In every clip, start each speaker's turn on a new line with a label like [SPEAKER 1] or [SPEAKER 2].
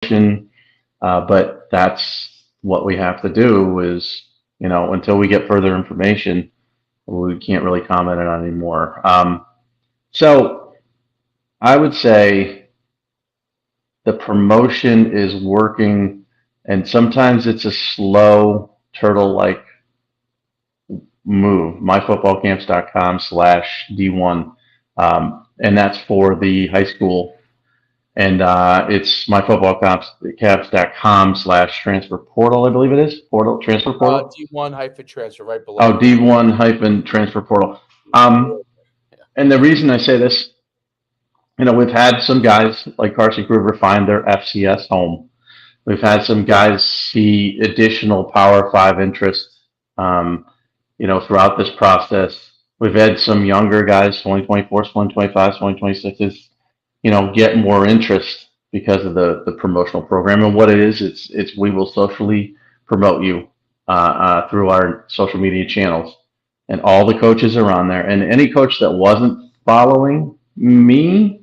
[SPEAKER 1] But that's what we have to do is, until we get further information, we can't really comment on it anymore. So I would say the promotion is working, and sometimes it's a slow turtle-like move. myfootballcamps.com/D1, and that's for the high school. And it's myfootballcamps.com/transfer portal, I believe it is. Transfer portal.
[SPEAKER 2] D1 hyphen transfer right below
[SPEAKER 1] Oh,
[SPEAKER 2] it.
[SPEAKER 1] D1 hyphen transfer portal.
[SPEAKER 2] Yeah.
[SPEAKER 1] And the reason I say this, we've had some guys like Carson Kruger find their FCS home. We've had some guys see additional Power Five interest, um, throughout this process. We've had some younger guys, 2024, 2025, 2026s, get more interest because of the promotional program. And what it is, it's we will socially promote you through our social media channels, and all the coaches are on there. And any coach that wasn't following me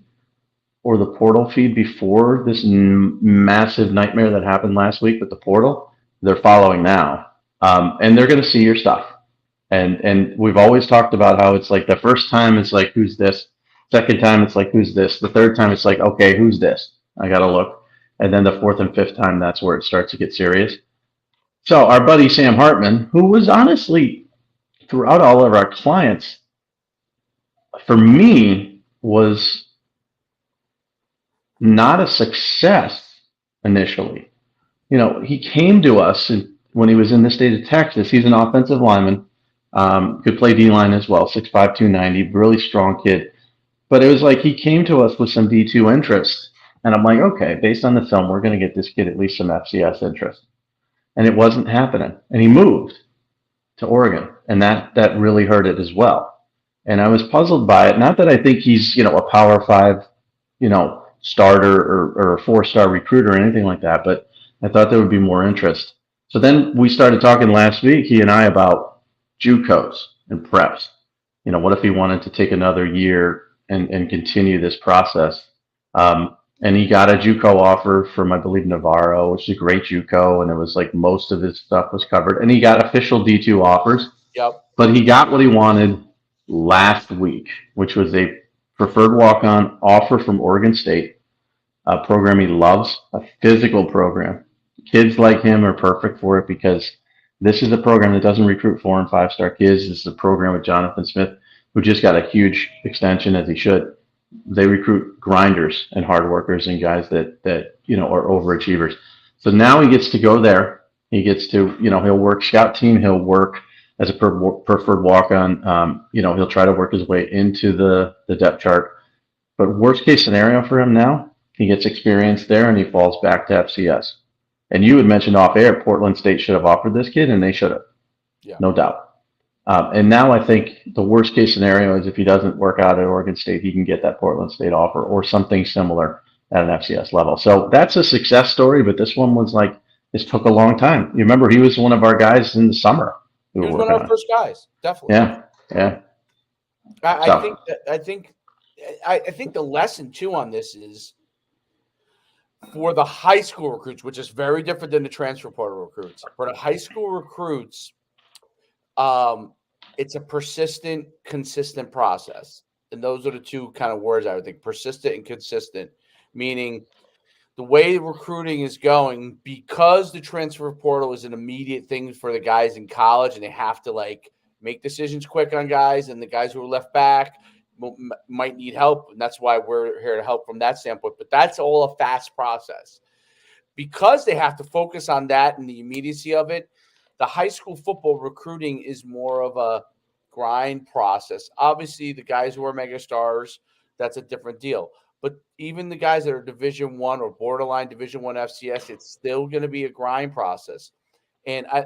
[SPEAKER 1] or the portal feed before this massive nightmare that happened last week with the portal, they're following now, and they're going to see your stuff. And we've always talked about how it's like the first time it's like, who's this? Second time it's like, who's this? The third time it's like, okay, who's this? I got to look. And then the fourth and fifth time, that's where it starts to get serious. So our buddy Sam Hartman, who was honestly throughout all of our clients, for me, was not a success initially. He came to us when he was in the state of Texas. He's an offensive lineman, could play D line as well, 6'5", 290, really strong kid. But it was like he came to us with some D2 interest. And I'm like, okay, based on the film, we're going to get this kid at least some FCS interest. And it wasn't happening. And he moved to Oregon. And that really hurt it as well. And I was puzzled by it. Not that I think he's, a Power Five, starter or a 4-star recruiter or anything like that, but I thought there would be more interest. So then we started talking last week, he and I, about JUCOs and preps. What if he wanted to take another year and continue this process? And he got a JUCO offer from, I believe, Navarro, which is a great JUCO, and it was like most of his stuff was covered. And he got official D2 offers,
[SPEAKER 2] Yep.
[SPEAKER 1] but he got what he wanted last week, which was a preferred walk-on offer from Oregon State, a program he loves, a physical program. Kids like him are perfect for it because this is a program that doesn't recruit 4- and 5-star kids. This is a program with Jonathan Smith, who just got a huge extension, as he should. They recruit grinders and hard workers and guys that are overachievers. So now he gets to go there. He gets to, he'll work scout team. He'll work as a preferred walk-on. He'll try to work his way into the depth chart. But worst case scenario for him now, he gets experience there and he falls back to FCS. And you had mentioned off air, Portland State should have offered this kid, and they should have,
[SPEAKER 2] Yeah.
[SPEAKER 1] no doubt. And now I think the worst case scenario is if he doesn't work out at Oregon State, he can get that Portland State offer or something similar at an FCS level. So that's a success story, but this one was like, this took a long time. You remember he was one of our guys in the summer.
[SPEAKER 2] He was one of our first guys, definitely.
[SPEAKER 1] Yeah.
[SPEAKER 2] I think the lesson too on this is for the high school recruits, which is very different than the transfer portal recruits. For the high school recruits, it's a persistent, consistent process. And those are the two kind of words I would think: persistent and consistent, meaning the way recruiting is going, because the transfer portal is an immediate thing for the guys in college and they have to like make decisions quick on guys, and the guys who are left back might need help. And that's why we're here to help from that standpoint. But that's all a fast process. Because they have to focus on that and the immediacy of it, the high school football recruiting is more of a grind process. Obviously, the guys who are mega stars, that's a different deal. But even the guys that are Division One or borderline Division One FCS, it's still going to be a grind process. And I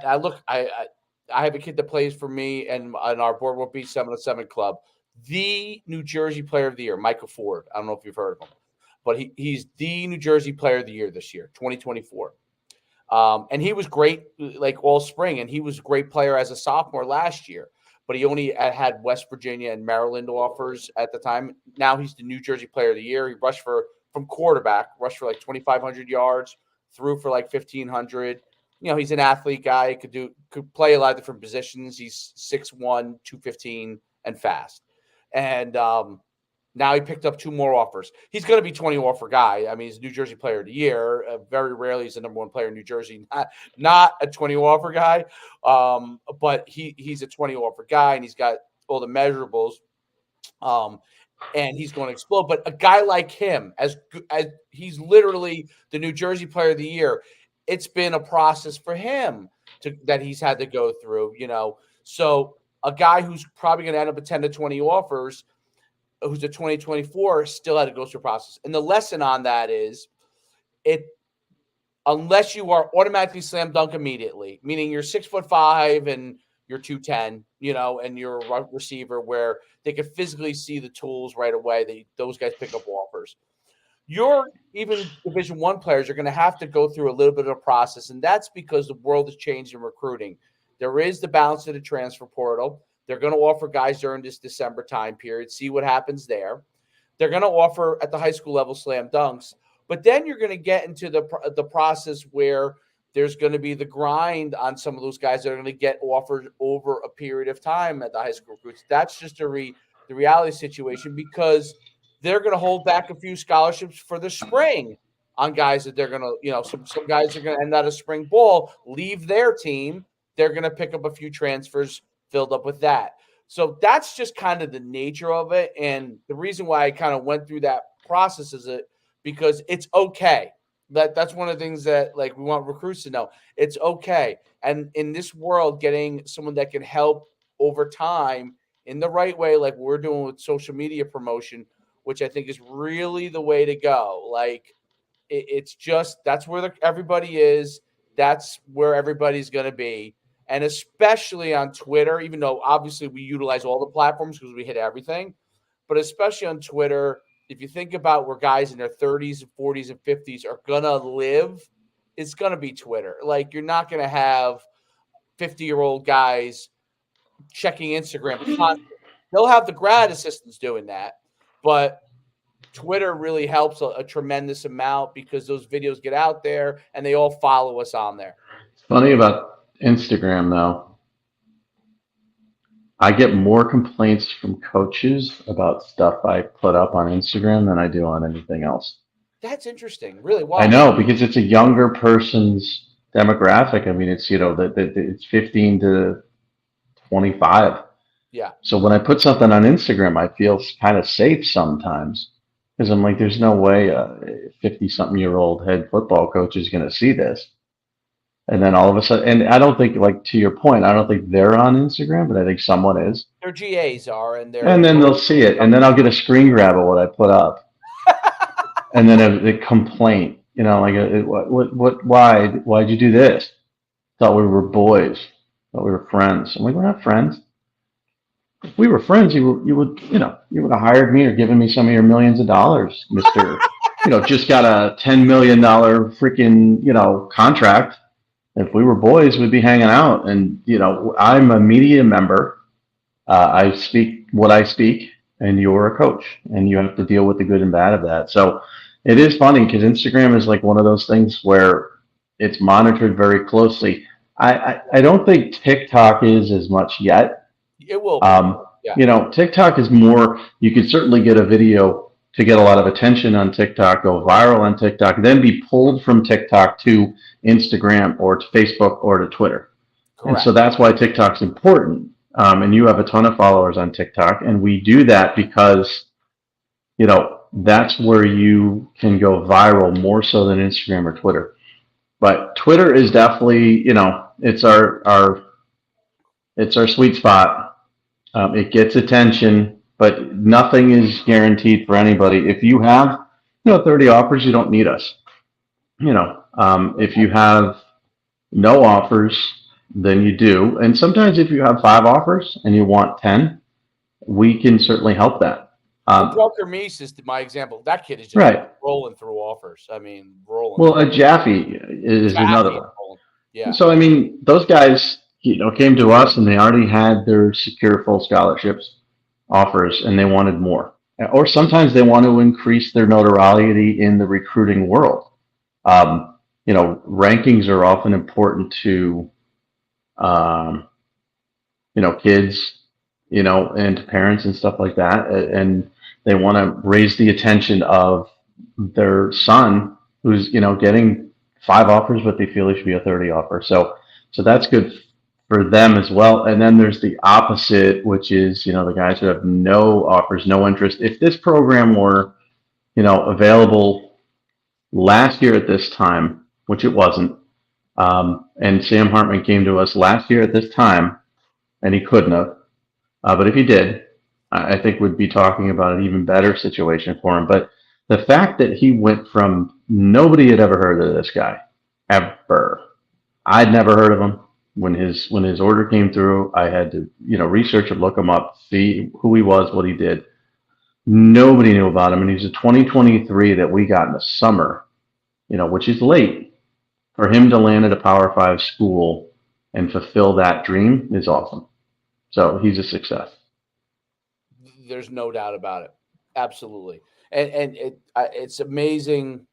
[SPEAKER 2] have a kid that plays for me and our Boardwalk Beach 707 club, the New Jersey Player of the Year, Michael Ford. I don't know if you've heard of him, but he's the New Jersey Player of the Year this year, 2024. And he was great like all spring, and he was a great player as a sophomore last year. But he only had West Virginia and Maryland offers at the time. Now he's the New Jersey Player of the Year. He rushed for from quarterback, rushed for like 2,500 yards, threw for like 1,500. He's an athlete guy, could play a lot of different positions. He's 6'1", 215, and fast. And now he picked up 2 more offers. He's going to be 20 offer guy. I mean, he's New Jersey Player of the Year. Very rarely he's the number 1 player in New Jersey. Not a 20 offer guy, but he's a 20 offer guy, and he's got all the measurables. And he's going to explode. But a guy like him, as he's literally the New Jersey Player of the Year, it's been a process for him that he's had to go through. So a guy who's probably going to end up with 10 to 20 offers, who's a 2024, still had to go through a process. And the lesson on that is, unless you are automatically slam dunk immediately, meaning you're 6'5" and you're 210, and you're a receiver where they can physically see the tools right away. Those guys pick up offers. Your even Division I players are going to have to go through a little bit of a process, and that's because the world has changed in recruiting. There is the balance of the transfer portal. They're going to offer guys during this December time period, see what happens there. They're going to offer at the high school level slam dunks, but then you're going to get into the process where there's going to be the grind on some of those guys that are going to get offered over a period of time at the high school recruits. That's just the reality situation, because they're going to hold back a few scholarships for the spring on guys that they're going to, some guys are going to end out of spring ball, leave their team. They're going to pick up a few transfers filled up with that. So that's just kind of the nature of it. And the reason why I kind of went through that process is because it's okay. That's one of the things that we want recruits to know. It's okay. And in this world, getting someone that can help over time in the right way, like we're doing with social media promotion, which I think is really the way to go. It's just, that's where everybody is. That's where everybody's going to be. And especially on Twitter, even though obviously we utilize all the platforms because we hit everything, but especially on Twitter, if you think about where guys in their 30s and 40s and 50s are going to live, it's going to be Twitter. You're not going to have 50-year-old guys checking Instagram constantly. They'll have the grad assistants doing that, but Twitter really helps a tremendous amount because those videos get out there and they all follow us on there.
[SPEAKER 1] It's funny about Instagram, though. I get more complaints from coaches about stuff I put up on Instagram than I do on anything else.
[SPEAKER 2] That's interesting. Really? Why?
[SPEAKER 1] I know, because it's a younger person's demographic. I mean, it's, it's 15 to 25.
[SPEAKER 2] Yeah.
[SPEAKER 1] So when I put something on Instagram, I feel kind of safe sometimes because I'm like, there's no way a 50-something-year-old head football coach is going to see this. And then all of a sudden, and I don't think, to your point, I don't think they're on Instagram, but I think someone is.
[SPEAKER 2] Their GAs are, and
[SPEAKER 1] then they'll see it, and then I'll get a screen grab of what I put up, and then a complaint, why'd you do this? Thought we were boys, thought we were friends. I'm like, we're not friends. If we were friends, you would have hired me or given me some of your millions of dollars, Mister. Just got a $10 million freaking contract. If we were boys, we'd be hanging out. And I'm a media member. I speak what I speak, and you're a coach, and you have to deal with the good and bad of that. So it is funny because Instagram is like one of those things where it's monitored very closely. I don't think TikTok is as much yet.
[SPEAKER 2] It will be. Yeah.
[SPEAKER 1] TikTok is more, you could certainly get a video to get a lot of attention on TikTok, go viral on TikTok, then be pulled from TikTok to Instagram or to Facebook or to Twitter. Correct. And so that's why TikTok's important. And you have a ton of followers on TikTok, and we do that because, that's where you can go viral more so than Instagram or Twitter. But Twitter is definitely, it's our sweet spot. It gets attention, but nothing is guaranteed for anybody. If you have, 30 offers, you don't need us. If you have no offers, then you do. And sometimes if you have 5 offers and you want 10, we can certainly help that.
[SPEAKER 2] Walker Meese is my example. That kid is just rolling through offers. I mean, rolling.
[SPEAKER 1] Well, Jaffe is another one.
[SPEAKER 2] Yeah.
[SPEAKER 1] So, those guys, came to us and they already had their secure full scholarships offers and they wanted more. or sometimes they want to increase their notoriety in the recruiting world. Rankings are often important to um, kids, and to parents and stuff like that. And they want to raise the attention of their son who's, getting 5 offers, but they feel he should be a 30 offer. So that's good for them as well. And then there's the opposite, which is, the guys who have no offers, no interest. If this program were, available last year at this time, which it wasn't, and Sam Hartman came to us last year at this time, and he couldn't have. But if he did, I think we'd be talking about an even better situation for him. But the fact that he went from nobody had ever heard of this guy, ever. I'd never heard of him. When his order came through, I had to research him, look him up, see who he was, what he did. Nobody knew about him, and he's a 2023 that we got in the summer, which is late. For him to land at a Power 5 school and fulfill that dream is awesome. So he's a success.
[SPEAKER 2] There's no doubt about it. Absolutely. And it's amazing.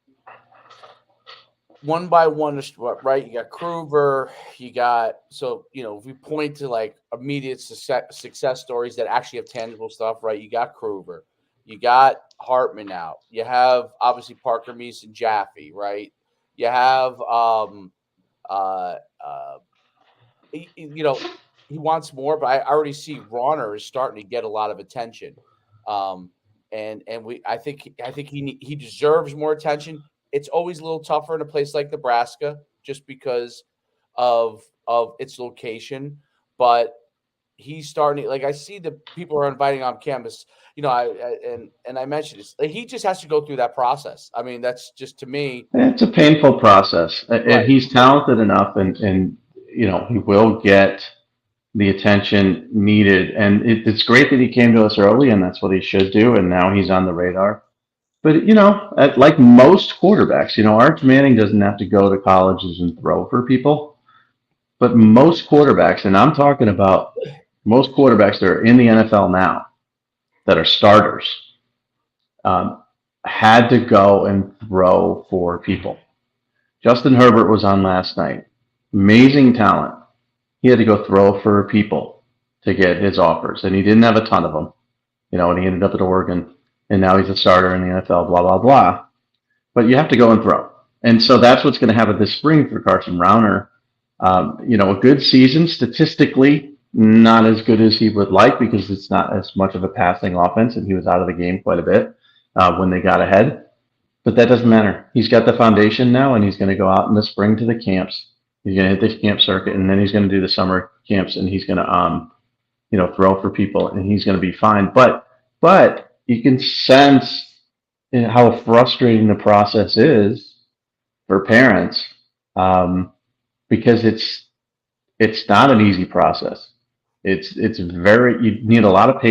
[SPEAKER 2] One by one, right? You got Kruger, if we point to like immediate success stories that actually have tangible stuff, right? You got Kruger, you got Hartman out, you have obviously Parker Meese and Jaffe, right? You have he wants more, but I already see Ronner is starting to get a lot of attention. I think he deserves more attention. It's always a little tougher in a place like Nebraska just because of its location, but he's starting like I see the people are inviting on campus. I mentioned this. Like, he just has to go through that process. I mean, that's just to me.
[SPEAKER 1] It's a painful process. Right. He's talented enough, and he will get the attention needed. And it's great that he came to us early, and that's what he should do. And now he's on the radar. But like most quarterbacks, Arch Manning doesn't have to go to colleges and throw for people. But most quarterbacks, and I'm talking about most quarterbacks that are in the NFL now, that are starters, had to go and throw for people. Justin Herbert was on last night. Amazing talent. He had to go throw for people to get his offers, and he didn't have a ton of them. And he ended up at Oregon, and now he's a starter in the NFL, blah, blah, blah. But you have to go and throw. And so that's what's going to happen this spring for Carson Rauner. A good season, statistically, not as good as he would like because it's not as much of a passing offense, and he was out of the game quite a bit when they got ahead. But that doesn't matter. He's got the foundation now, and he's going to go out in the spring to the camps. He's going to hit the camp circuit, and then he's going to do the summer camps, and he's going to, throw for people, and he's going to be fine. But you can sense how frustrating the process is for parents because it's not an easy process. You need a lot of patience.